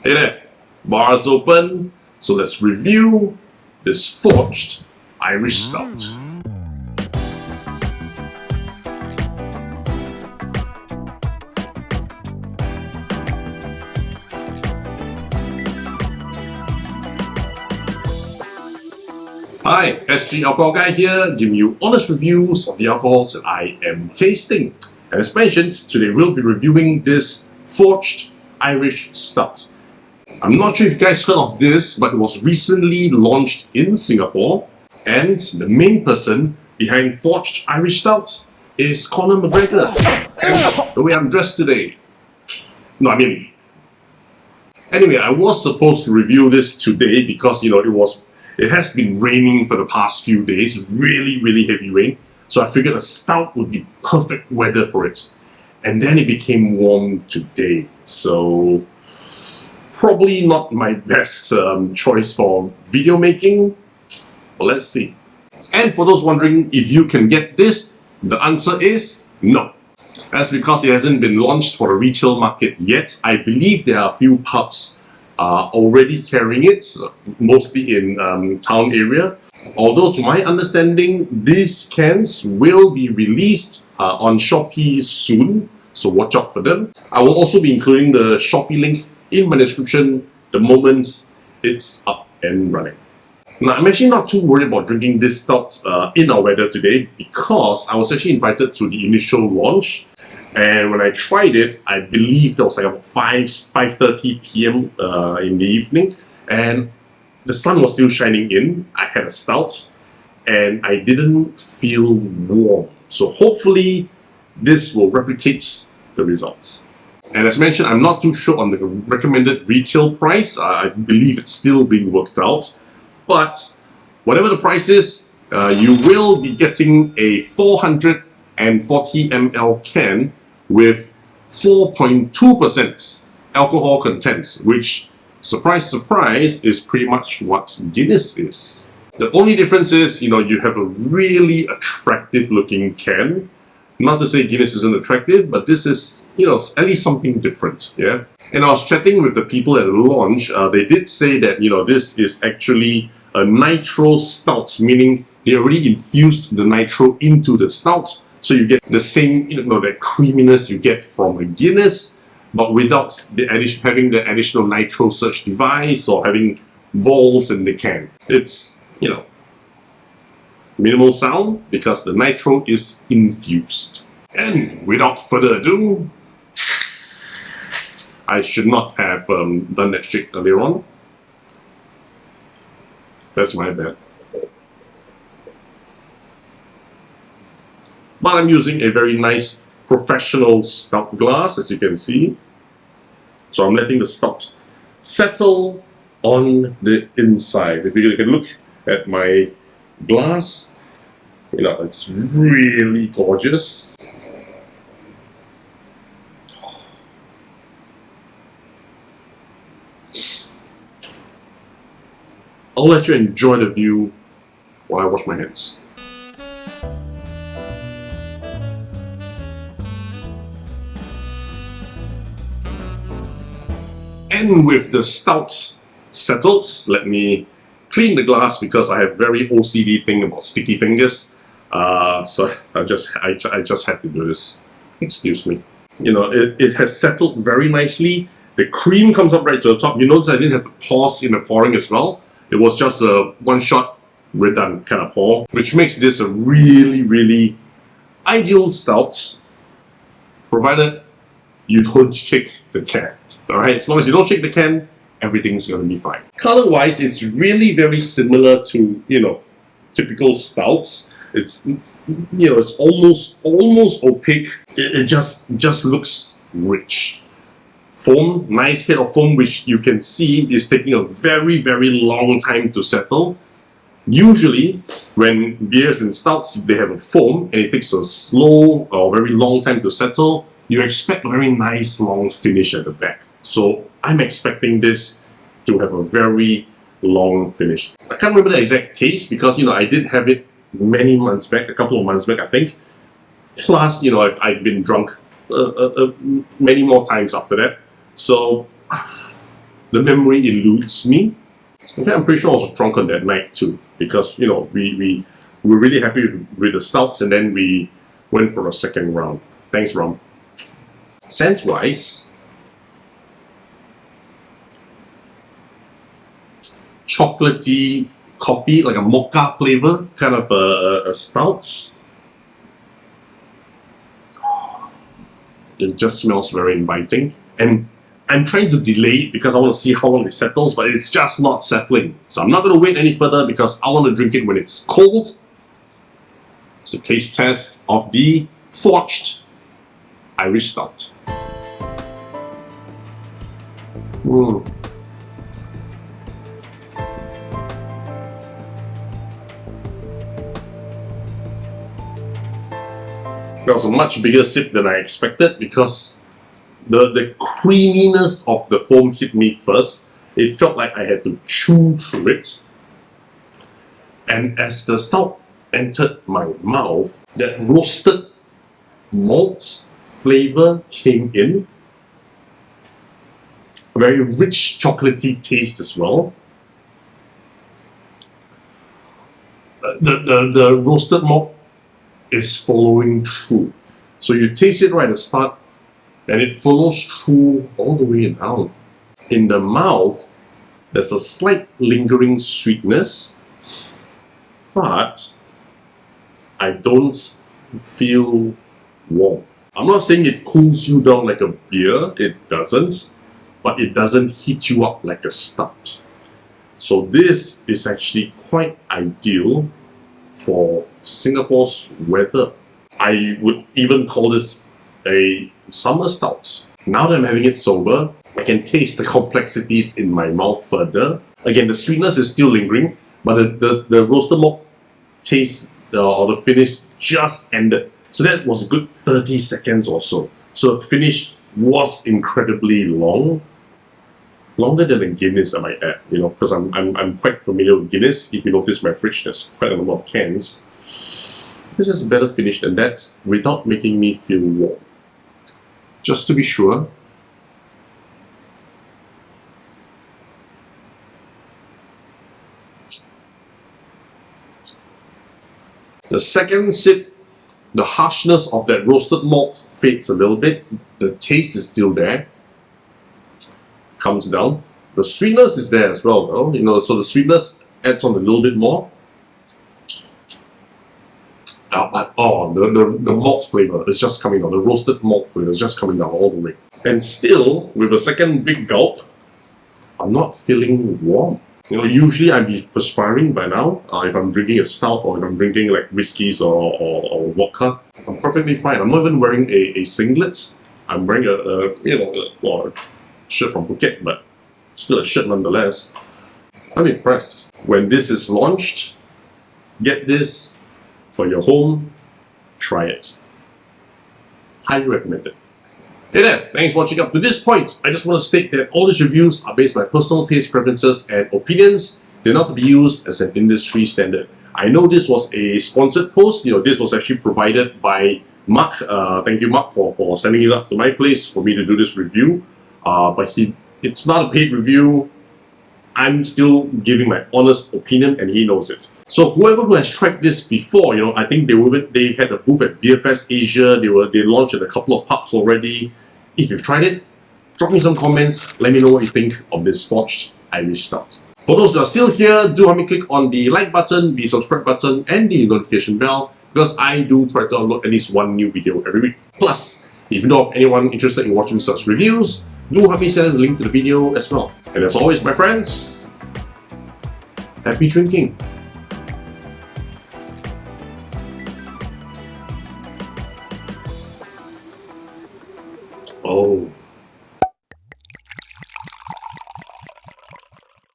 Hey there, bar's open, so let's review this Forged Irish Stout. Hi, SG Alcohol Guy here, giving you honest reviews of the alcohols that I am tasting. And as mentioned, today we'll be reviewing this Forged Irish Stout. I'm not sure if you guys heard of this, but it was recently launched in Singapore, and the main person behind Forged Irish Stout is Conor McGregor. And the way I'm dressed today. Anyway, I was supposed to review this today because it has been raining for the past few days, really heavy rain. So I figured a stout would be perfect weather for it. And then it became warm today. So probably not my best choice for video making. But let's see. And for those wondering if you can get this, the answer is no. That's because it hasn't been launched for the retail market yet. I believe there are a few pubs already carrying it, mostly in town area. Although to my understanding, these cans will be released on Shopee soon, so watch out for them. I will also be including the Shopee link in my description the moment it's up and running. Now, I'm actually not too worried about drinking this stout in our weather today because I was actually invited to the initial launch. And when I tried it, I believe that was like about 5:30 p.m. In the evening, and the sun was still shining in. I had a stout, and I didn't feel warm. So hopefully, this will replicate the results. And as mentioned, I'm not too sure on the recommended retail price. I believe it's still being worked out. But whatever the price is, you will be getting a 440 ml can with 4.2% alcohol content, which, surprise, surprise, is pretty much what Guinness is. The only difference is, you have a really attractive looking can. Not to say Guinness isn't attractive, but this is, at least something different, yeah? And I was chatting with the people at the launch. They did say that, this is actually a nitro stout, meaning they already infused the nitro into the stout. So you get the same, that creaminess you get from a Guinness, but without having the additional nitro surge device or having balls in the can. It's, minimal sound because the nitro is infused. And without further ado, I should not have done that trick earlier on. That's my bad. But I'm using a very nice professional stout glass, as you can see. So I'm letting the stout settle on the inside. If you can look at my glass, it's really gorgeous. I'll let you enjoy the view while I wash my hands. And with the stout settled, let me clean the glass because I have very OCD thing about sticky fingers. So I just had to do this. Excuse me. It has settled very nicely. The cream comes up right to the top. You notice I didn't have to pause in the pouring as well. It was just a one shot, we're done kind of pour, which makes this a really ideal stout, provided you don't shake the can. Alright, as long as you don't shake the can, everything's gonna be fine. Color-wise, it's really very similar to, typical stouts. It's, it's almost opaque. It just looks rich. Foam, nice head of foam, which you can see is taking a very long time to settle. Usually, when beers and stouts, they have a foam and it takes a slow or very long time to settle, you expect a very nice long finish at the back. So I'm expecting this to have a very long finish. I can't remember the exact taste because I did have it many months back, a couple of months back I think. Plus, I've been drunk many more times after that. So the memory eludes me. In fact, I'm pretty sure I was drunk on that night too, because we were really happy with the stouts, and then we went for a second round. Thanks, rum. Scent-wise, chocolatey coffee, like a mocha flavor, kind of a stout. It just smells very inviting, and I'm trying to delay it because I want to see how long it settles, but it's just not settling. So I'm not going to wait any further because I want to drink it when it's cold. It's a taste test of the Forged Irish Stout. That was a much bigger sip than I expected because the creaminess of the foam hit me first. It felt like I had to chew through it. And as the stout entered my mouth, that roasted malt flavor came in. A very rich chocolatey taste as well. The roasted malt is following through. So you taste it right at the start, and it follows through all the way down. In the mouth, there's a slight lingering sweetness, but I don't feel warm. I'm not saying it cools you down like a beer, it doesn't, but it doesn't heat you up like a stout. So this is actually quite ideal for Singapore's weather. I would even call this a summer stout. Now that I'm having it sober, I can taste the complexities in my mouth further. Again, the sweetness is still lingering, but the roasted malt taste or the finish just ended. So that was a good 30 seconds or so. So the finish was incredibly long. Longer than a Guinness, I might add, because I'm quite familiar with Guinness. If you notice my fridge, there's quite a number of cans. This is a better finish than that without making me feel warm. Just to be sure, the second sip, the harshness of that roasted malt fades a little bit. The taste is still there. Comes down. The sweetness is there as well, though. So the sweetness adds on a little bit more. But the malt flavor is just coming down. The roasted malt flavor is just coming down all the way. And still, with a second big gulp, I'm not feeling warm. Usually I'd be perspiring by now if I'm drinking a stout or if I'm drinking like whiskeys or vodka. I'm perfectly fine. I'm not even wearing a singlet. I'm wearing a shirt from Phuket, but still a shirt nonetheless. I'm impressed. When this is launched, get this for your home, try it. Highly recommended. Hey there, thanks for watching up to this point. I just want to state that all these reviews are based on my personal taste preferences and opinions. They're not to be used as an industry standard. I know this was a sponsored post. This was actually provided by Mark. Thank you, Mark, for sending it up to my place for me to do this review. But it's not a paid review. I'm still giving my honest opinion, and he knows it. So whoever who has tried this before, I think they had a booth at Beer Fest Asia. They launched at a couple of pubs already. If you've tried it, drop me some comments. Let me know what you think of this Forged Irish Stout. For those who are still here, do help me click on the like button, the subscribe button, and the notification bell, because I do try to upload at least one new video every week. Plus, if you know of anyone interested in watching such reviews, do help me send them a link to the video as well. And as always, my friends, happy drinking. Oh.